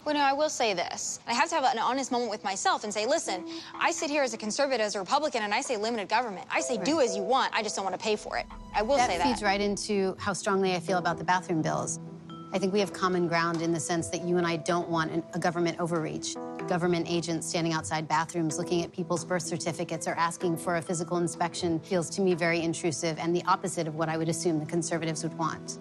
Well, no, I will say this. I have to have an honest moment with myself and say, listen, I sit here as a conservative, as a Republican, and I say limited government. I say do as you want, I just don't want to pay for it. I will say that. That feeds right into how strongly I feel about the bathroom bills. I think we have common ground in the sense that you and I don't want a government overreach. Government agents standing outside bathrooms looking at people's birth certificates or asking for a physical inspection feels to me very intrusive and the opposite of what I would assume the conservatives would want.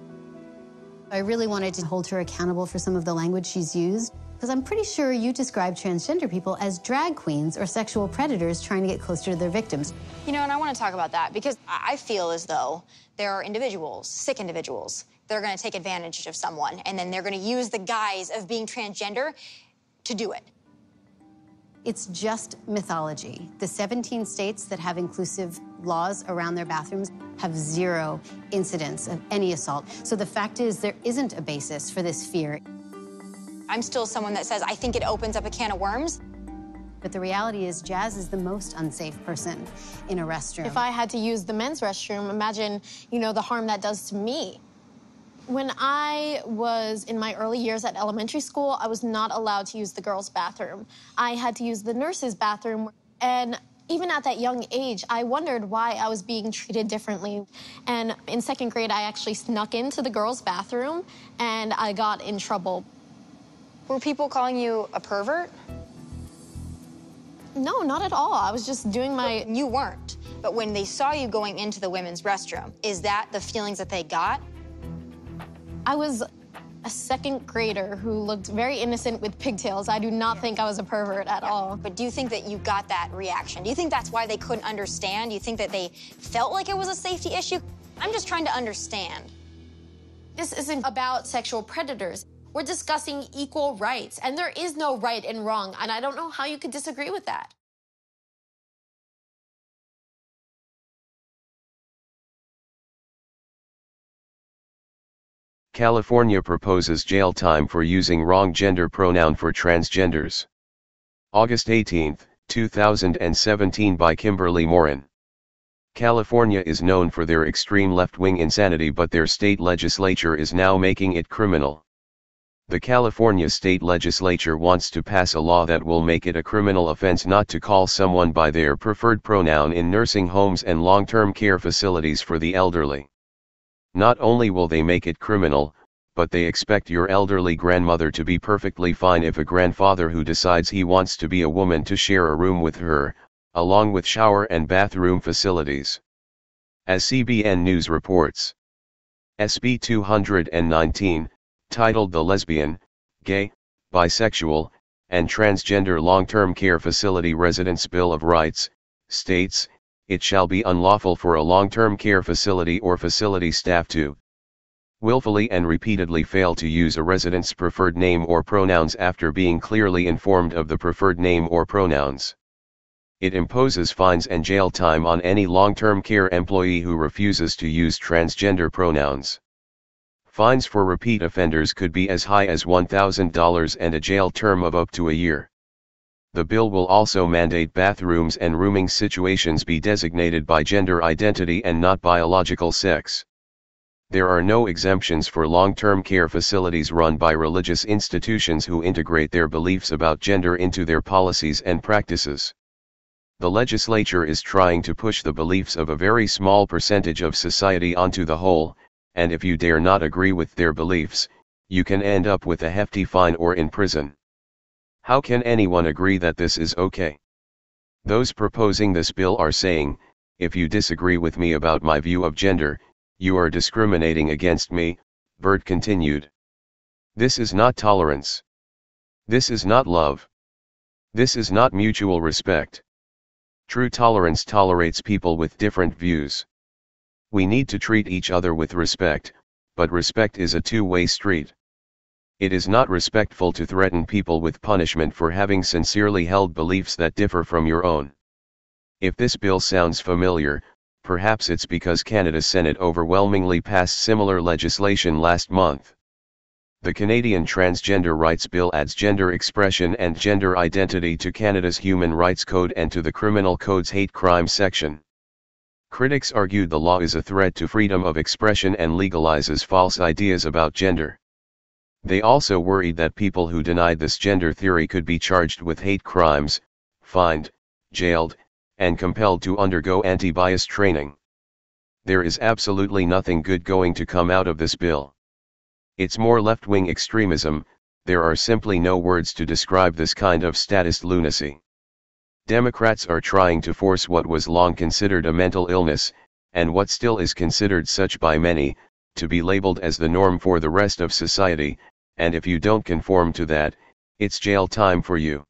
I really wanted to hold her accountable for some of the language she's used, because I'm pretty sure you describe transgender people as drag queens or sexual predators trying to get closer to their victims. You know, and I want to talk about that because I feel as though there are individuals, sick individuals, that are going to take advantage of someone, and then they're going to use the guise of being transgender to do it. It's just mythology. The 17 states that have inclusive laws around their bathrooms have 0 incidents of any assault. So the fact is there isn't a basis for this fear. I'm still someone that says I think it opens up a can of worms. But the reality is Jazz is the most unsafe person in a restroom. If I had to use the men's restroom, imagine, you know, the harm that does to me. When I was in my early years at elementary school, I was not allowed to use the girls' bathroom. I had to use the nurses' bathroom. And even at that young age, I wondered why I was being treated differently. And in 2nd grade, I actually snuck into the girls' bathroom, and I got in trouble. Were people calling you a pervert? No, not at all. I was just doing my... You weren't. But when they saw you going into the women's restroom, is that the feelings that they got? I was a 2nd grader who looked very innocent with pigtails. I do not think I was a pervert at all. But do you think that you got that reaction? Do you think that's why they couldn't understand? Do you think that they felt like it was a safety issue? I'm just trying to understand. This isn't about sexual predators. We're discussing equal rights, and there is no right and wrong, and I don't know how you could disagree with that. California proposes jail time for using wrong gender pronoun for transgenders. August 18, 2017 by Kimberly Morin. California is known for their extreme left-wing insanity, but their state legislature is now making it criminal. The California state legislature wants to pass a law that will make it a criminal offense not to call someone by their preferred pronoun in nursing homes and long-term care facilities for the elderly. Not only will they make it criminal, but they expect your elderly grandmother to be perfectly fine if a grandfather who decides he wants to be a woman to share a room with her, along with shower and bathroom facilities. As CBN News reports, SB 219, titled the Lesbian, Gay, Bisexual, and Transgender Long-Term Care Facility Residents Bill of Rights, states, it shall be unlawful for a long-term care facility or facility staff to willfully and repeatedly fail to use a resident's preferred name or pronouns after being clearly informed of the preferred name or pronouns. It imposes fines and jail time on any long-term care employee who refuses to use transgender pronouns. Fines for repeat offenders could be as high as $1,000 and a jail term of up to a year. The bill will also mandate bathrooms and rooming situations be designated by gender identity and not biological sex. There are no exemptions for long-term care facilities run by religious institutions who integrate their beliefs about gender into their policies and practices. The legislature is trying to push the beliefs of a very small percentage of society onto the whole, and if you dare not agree with their beliefs, you can end up with a hefty fine or in prison. How can anyone agree that this is okay? Those proposing this bill are saying, if you disagree with me about my view of gender, you are discriminating against me, Bird continued. This is not tolerance. This is not love. This is not mutual respect. True tolerance tolerates people with different views. We need to treat each other with respect, but respect is a two-way street. It is not respectful to threaten people with punishment for having sincerely held beliefs that differ from your own. If this bill sounds familiar, perhaps it's because Canada's Senate overwhelmingly passed similar legislation last month. The Canadian Transgender Rights Bill adds gender expression and gender identity to Canada's Human Rights Code and to the Criminal Code's hate crime section. Critics argued the law is a threat to freedom of expression and legalizes false ideas about gender. They also worried that people who denied this gender theory could be charged with hate crimes, fined, jailed, and compelled to undergo anti-bias training. There is absolutely nothing good going to come out of this bill. It's more left-wing extremism. There are simply no words to describe this kind of statist lunacy. Democrats are trying to force what was long considered a mental illness, and what still is considered such by many, to be labeled as the norm for the rest of society, and if you don't conform to that, it's jail time for you.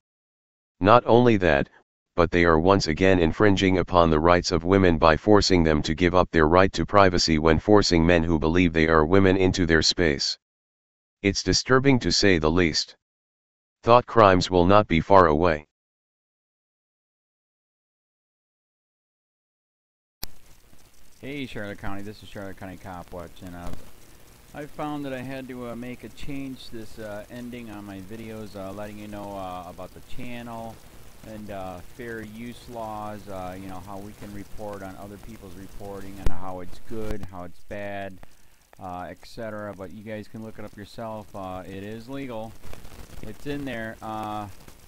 Not only that, but they are once again infringing upon the rights of women by forcing them to give up their right to privacy when forcing men who believe they are women into their space. It's disturbing to say the least. Thought crimes will not be far away. Hey Charlotte County, this is Charlotte County COPWATCH, and I found that I had to make a change this ending on my videos, letting you know about the channel and fair use laws, you know, how we can report on other people's reporting and how it's good, how it's bad, etc. But you guys can look it up yourself. It is legal. It's in there.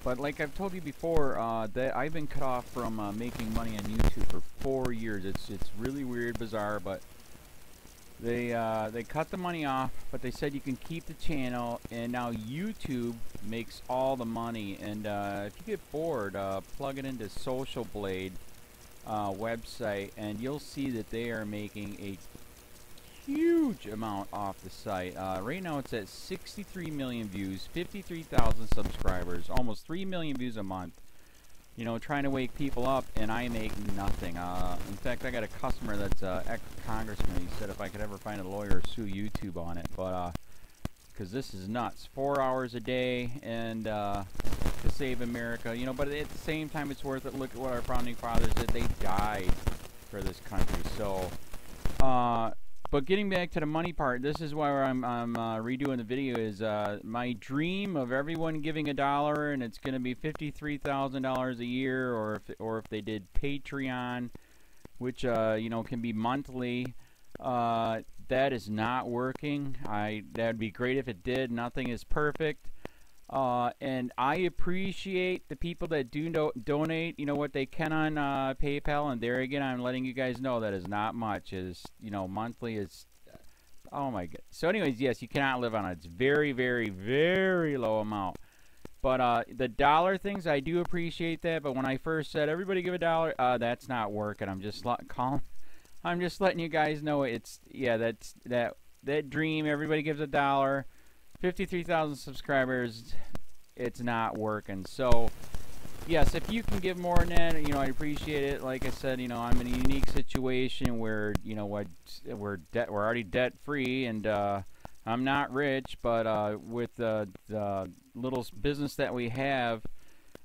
But like I've told you before, that I've been cut off from making money on YouTube for 4 years. It's really weird, bizarre, but they cut the money off, but they said you can keep the channel, and now YouTube makes all the money. And if you get bored, plug it into Social Blade website, and you'll see that they are making a huge amount off the site. Right now it's at 63 million views, 53,000 subscribers, almost 3 million views a month. You know, trying to wake people up, and I make nothing. In fact, I got a customer that's ex-congressman. He said if I could ever find a lawyer, sue YouTube on it. But because this is nuts. 4 hours a day, and to save America. You know, but at the same time, it's worth it. Look at what our founding fathers did. They died for this country. So, but getting back to the money part, this is why I'm redoing the video. Is my dream of everyone giving $1, and it's going to be $53,000 a year, or if they did Patreon, which you know, can be monthly. That is not working. That'd be great if it did. Nothing is perfect. And I appreciate the people that do donate, you know, what they can on PayPal. And there again, I'm letting you guys know that is not much. Is, you know, monthly is, oh my god. So anyways, yes, you cannot live on it. It's very, very, very low amount. But the dollar things, I do appreciate that. But when I first said everybody give $1, that's not working. I'm just letting you guys know it's, yeah, that dream. Everybody gives $1. 53,000 subscribers, it's not working. So yes, if you can give more than that, you know, I appreciate it. Like I said, you know, I'm in a unique situation where, you know, we're already debt free, and I'm not rich, but with the little business that we have,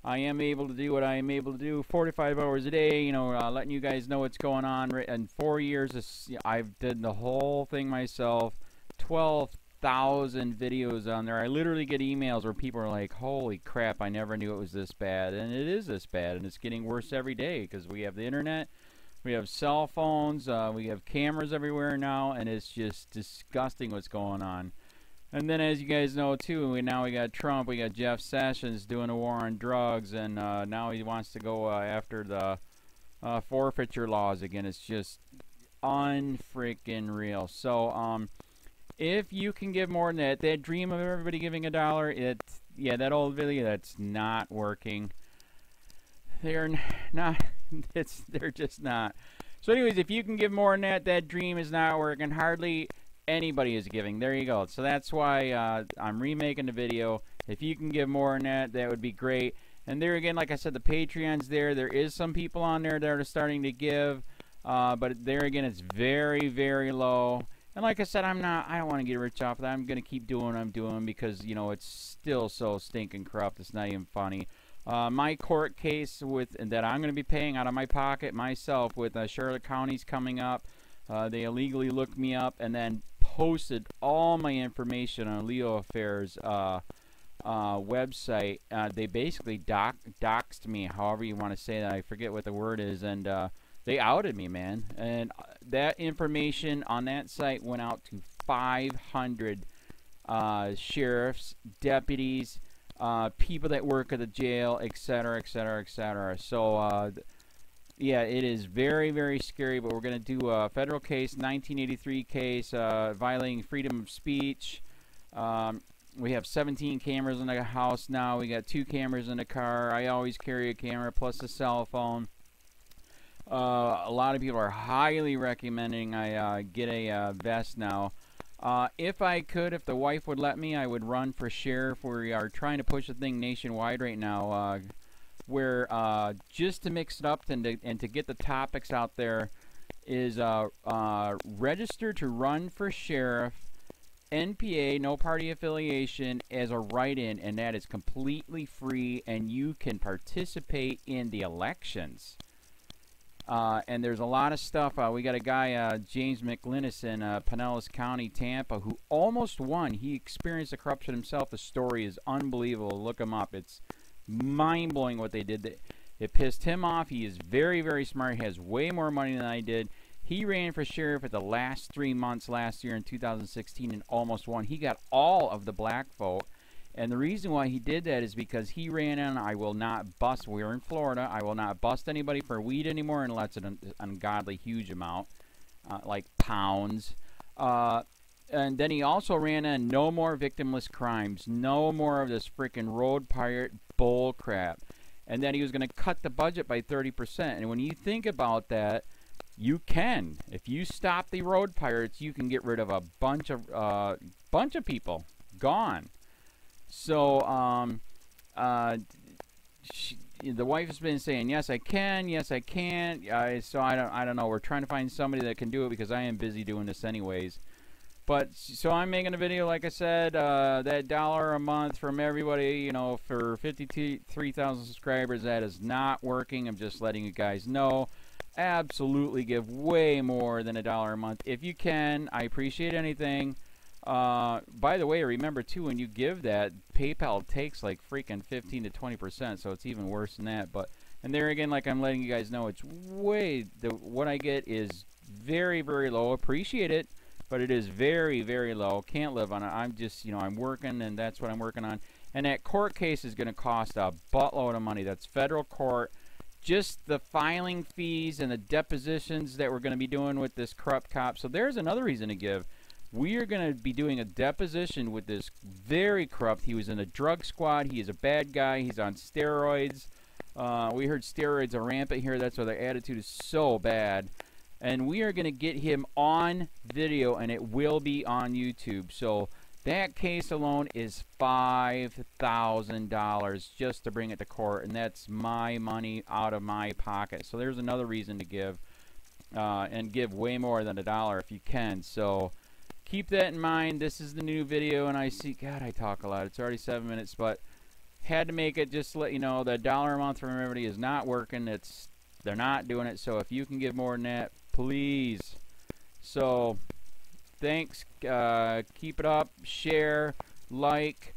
I am able to do what I am able to do 45 hours a day, you know, letting you guys know what's going on. In 4 years, I've did the whole thing myself. 12,000 videos on there. I literally get emails where people are like, holy crap, I never knew it was this bad. And it is this bad, and it's getting worse every day because we have the internet, we have cell phones, we have cameras everywhere now, and it's just disgusting what's going on. And then, as you guys know too, we got Trump, we got Jeff Sessions doing a war on drugs, and now he wants to go after the forfeiture laws again. It's just unfreaking real. So if you can give more than that dream of everybody giving $1, yeah, that old video, that's not working. They're not, they're just not. So anyways, if you can give more than that dream is not working. Hardly anybody is giving. There you go. So that's why I'm remaking the video. If you can give more than that, that would be great. And there again, like I said, the Patreon's there. There is some people on there that are starting to give, but there again, it's very, very low. And like I said, I don't want to get rich off of that. I'm going to keep doing what I'm doing because, you know, it's still so stinking corrupt. It's not even funny. My court case that I'm going to be paying out of my pocket myself with Charlotte County's coming up. They illegally looked me up and then posted all my information on LEOAFFAIRS website. They basically doxed me, however you want to say that. I forget what the word is, and they outed me, man. And that information on that site went out to 500 sheriffs, deputies, people that work at the jail, etc., etc., etc. So, yeah, it is very, very scary, but we're going to do a federal case, 1983 case, violating freedom of speech. We have 17 cameras in the house now. We got 2 cameras in the car. I always carry a camera plus a cell phone. A lot of people are highly recommending I get a vest now. If I could, if the wife would let me, I would run for sheriff. We are trying to push the thing nationwide right now. Where just to mix it up and to get the topics out there is register to run for sheriff, NPA, no party affiliation, as a write-in, and that is completely free, and you can participate in the elections. And there's a lot of stuff. We got a guy, James McLinnis in Pinellas County, Tampa, who almost won. He experienced the corruption himself. The story is unbelievable. Look him up. It's mind-blowing what they did. It pissed him off. He is very, very smart. He has way more money than I did. He ran for sheriff at the last 3 months last year in 2016 and almost won. He got all of the black vote. And the reason why he did that is because he ran on, I will not bust, we're in Florida, I will not bust anybody for weed anymore unless it's an ungodly huge amount, like pounds. And then he also ran on no more victimless crimes, no more of this freaking road pirate bull crap. And then he was going to cut the budget by 30%. And when you think about that, you can. If you stop the road pirates, you can get rid of a bunch of people. Gone. So, the wife has been saying, yes, I can, yes, I can't. So I don't know. We're trying to find somebody that can do it because I am busy doing this anyways. But, so I'm making a video, like I said, that $1 a month from everybody, you know, for 53,000 subscribers, that is not working. I'm just letting you guys know. Absolutely give way more than $1 a month. If you can, I appreciate anything. By the way, remember too, when you give that, PayPal takes like freaking 15 to 20%, so it's even worse than that. But, and there again, like I'm letting you guys know, it's way, what I get is very, very low. Appreciate it, but it is very, very low. Can't live on it. I'm just, you know, I'm working, and that's what I'm working on. And that court case is going to cost a buttload of money. That's federal court. Just the filing fees and the depositions that we're going to be doing with this corrupt cop. So there's another reason to give. We are going to be doing a deposition with this very corrupt. He was in a drug squad. He is a bad guy. He's on steroids. We heard steroids are rampant here. That's why their attitude is so bad. And we are going to get him on video, and it will be on YouTube. So that case alone is $5,000 just to bring it to court, and that's my money out of my pocket. So there's another reason to give, and give way more than $1 if you can. So keep that in mind. This is the new video, and I see, God, I talk a lot. It's already 7 minutes, but had to make it just to let you know that $1 a month from everybody is not working. They're not doing it. So if you can give more than that, please. So thanks. Keep it up. Share, like,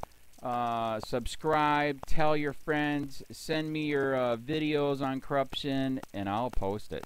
subscribe, tell your friends, send me your videos on corruption, and I'll post it.